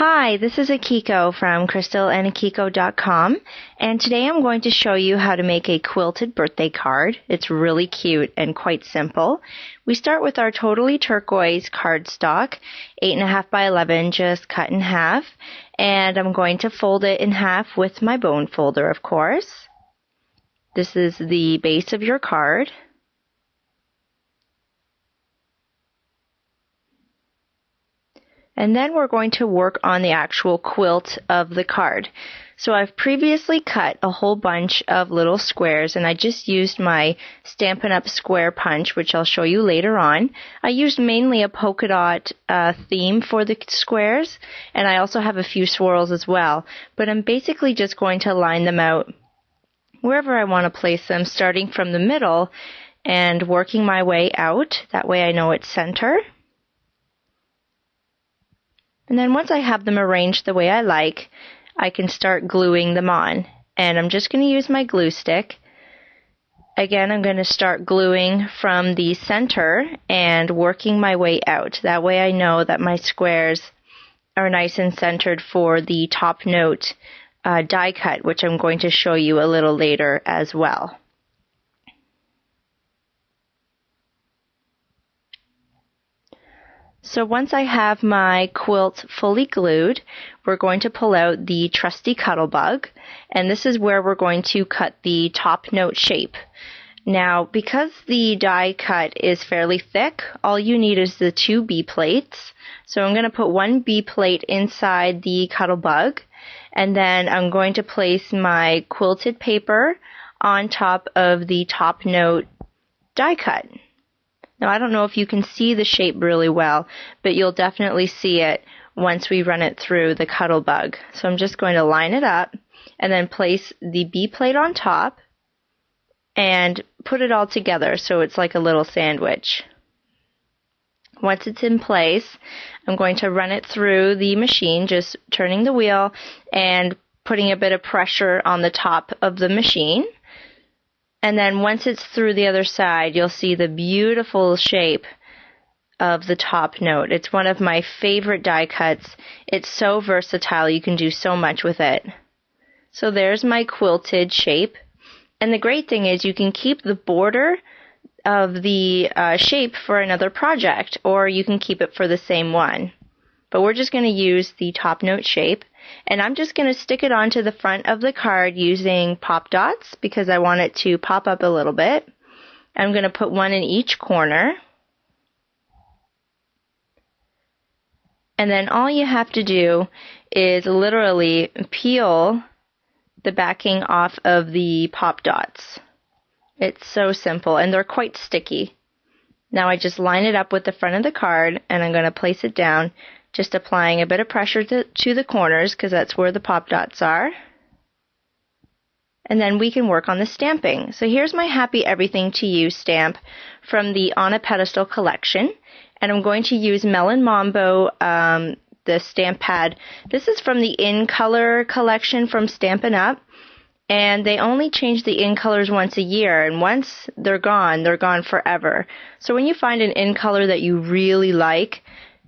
Hi, this is Akiko from crystalandakiko.com, and today I'm going to show you how to make a quilted birthday card. It's really cute and quite simple. We start with our totally turquoise cardstock, 8.5 by 11, just cut in half, and I'm going to fold it in half with my bone folder, of course. This is the base of your card. And then we're going to work on the actual quilt of the card. So I've previously cut a whole bunch of little squares, and I just used my Stampin' Up! Square punch, which I'll show you later on. I used mainly a polka dot theme for the squares, and I also have a few swirls as well. But I'm basically just going to line them out wherever I want to place them, starting from the middle and working my way out. That way I know it's center. And then once I have them arranged the way I like, I can start gluing them on. And I'm just going to use my glue stick. Again, I'm going to start gluing from the center and working my way out. That way I know that my squares are nice and centered for the top note die cut, which I'm going to show you a little later as well. So once I have my quilt fully glued, we're going to pull out the trusty Cuttlebug, and this is where we're going to cut the top note shape. Now, because the die cut is fairly thick, all you need is the 2 B plates. So I'm going to put 1 B plate inside the Cuttlebug, and then I'm going to place my quilted paper on top of the top note die cut. Now, I don't know if you can see the shape really well, but you'll definitely see it once we run it through the Cuttlebug. So I'm just going to line it up and then place the B plate on top and put it all together so it's like a little sandwich. Once it's in place, I'm going to run it through the machine, just turning the wheel and putting a bit of pressure on the top of the machine. And then once it's through the other side, you'll see the beautiful shape of the top note. It's one of my favorite die cuts. It's so versatile. You can do so much with it. So there's my quilted shape. And the great thing is you can keep the border of the shape for another project, or you can keep it for the same one. But we're just going to use the top note shape. And I'm just going to stick it onto the front of the card using pop dots because I want it to pop up a little bit. I'm going to put 1 in each corner. And then all you have to do is literally peel the backing off of the pop dots. It's so simple, and they're quite sticky. Now I just line it up with the front of the card, and I'm going to place it down, just applying a bit of pressure to the corners because that's where the pop dots are. And then we can work on the stamping. So here's my Happy Everything to You stamp from the On a Pedestal collection. And I'm going to use Melon Mambo, the stamp pad. This is from the In Color collection from Stampin' Up! And they only change the in colors once a year, and once they're gone forever. So when you find an in color that you really like,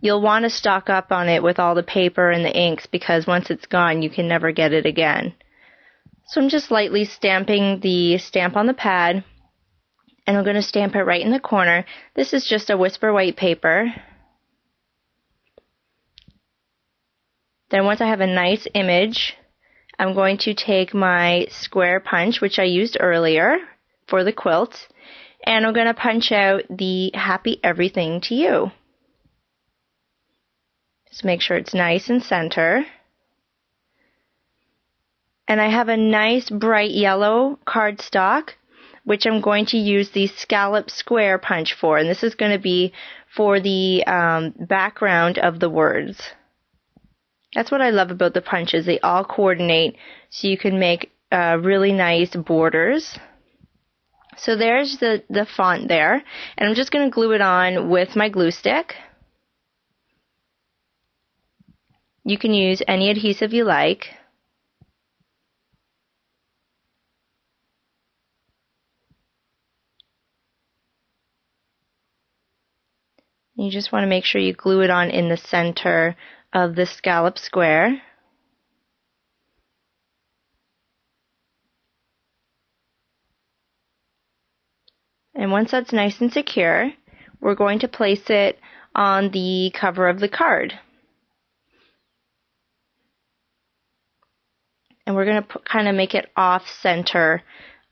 you'll want to stock up on it with all the paper and the inks, because once it's gone, you can never get it again. So I'm just lightly stamping the stamp on the pad, and I'm going to stamp it right in the corner. This is just a Whisper White paper. Then once I have a nice image, I'm going to take my square punch, which I used earlier for the quilt, and I'm going to punch out the Happy Everything to You. Just make sure it's nice and center. And I have a nice bright yellow cardstock, which I'm going to use the scallop square punch for, and this is going to be for the background of the words. That's what I love about the punches. They all coordinate so you can make really nice borders. So there's the font there. And I'm just going to glue it on with my glue stick. You can use any adhesive you like. You just want to make sure you glue it on in the center of the scallop square. And once that's nice and secure, we're going to place it on the cover of the card. And we're going to kind of make it off center,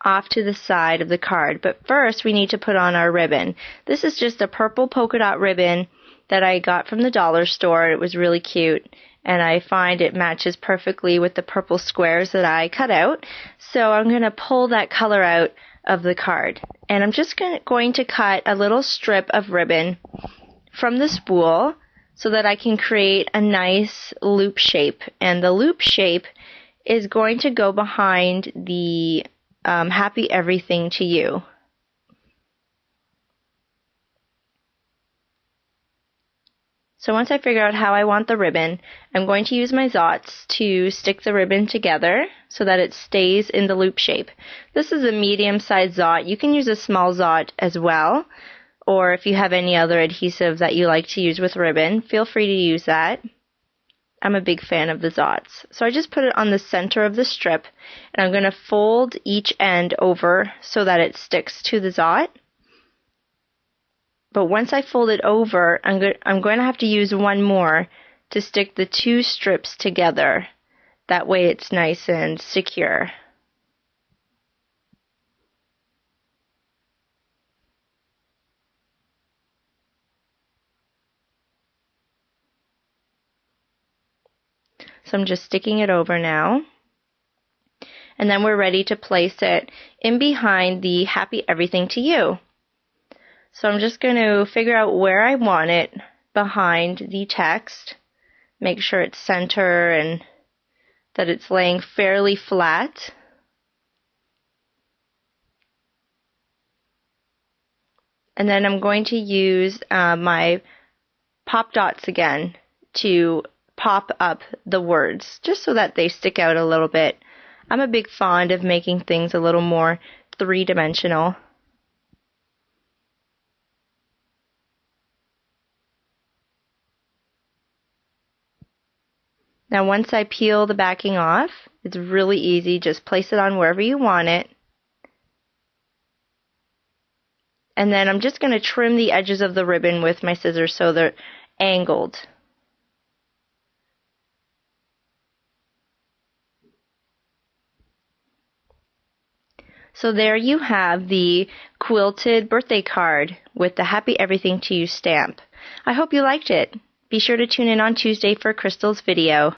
off to the side of the card. But first we need to put on our ribbon. This is just a purple polka dot ribbon that I got from the dollar store. It was really cute, and I find it matches perfectly with the purple squares that I cut out. So I'm going to pull that color out of the card, and I'm just going to cut a little strip of ribbon from the spool so that I can create a nice loop shape. And the loop shape is going to go behind the Happy Everything to You. So once I figure out how I want the ribbon, I'm going to use my Zots to stick the ribbon together so that it stays in the loop shape. This is a medium-sized Zot. You can use a small Zot as well, or if you have any other adhesive that you like to use with ribbon, feel free to use that. I'm a big fan of the Zots. So I just put it on the center of the strip, and I'm going to fold each end over so that it sticks to the Zot. But once I fold it over, I'm going to have to use one more to stick the two strips together. That way it's nice and secure. So I'm just sticking it over now. And then we're ready to place it in behind the Happy Everything to You. So I'm just going to figure out where I want it behind the text. Make sure it's center and that it's laying fairly flat. And then I'm going to use my pop dots again to pop up the words, just so that they stick out a little bit. I'm a big fond of making things a little more three-dimensional. Now once I peel the backing off, it's really easy. Just place it on wherever you want it. And then I'm just going to trim the edges of the ribbon with my scissors so they're angled. So there you have the quilted birthday card with the Happy Everything to You stamp. I hope you liked it. Be sure to tune in on Tuesday for Crystal's video.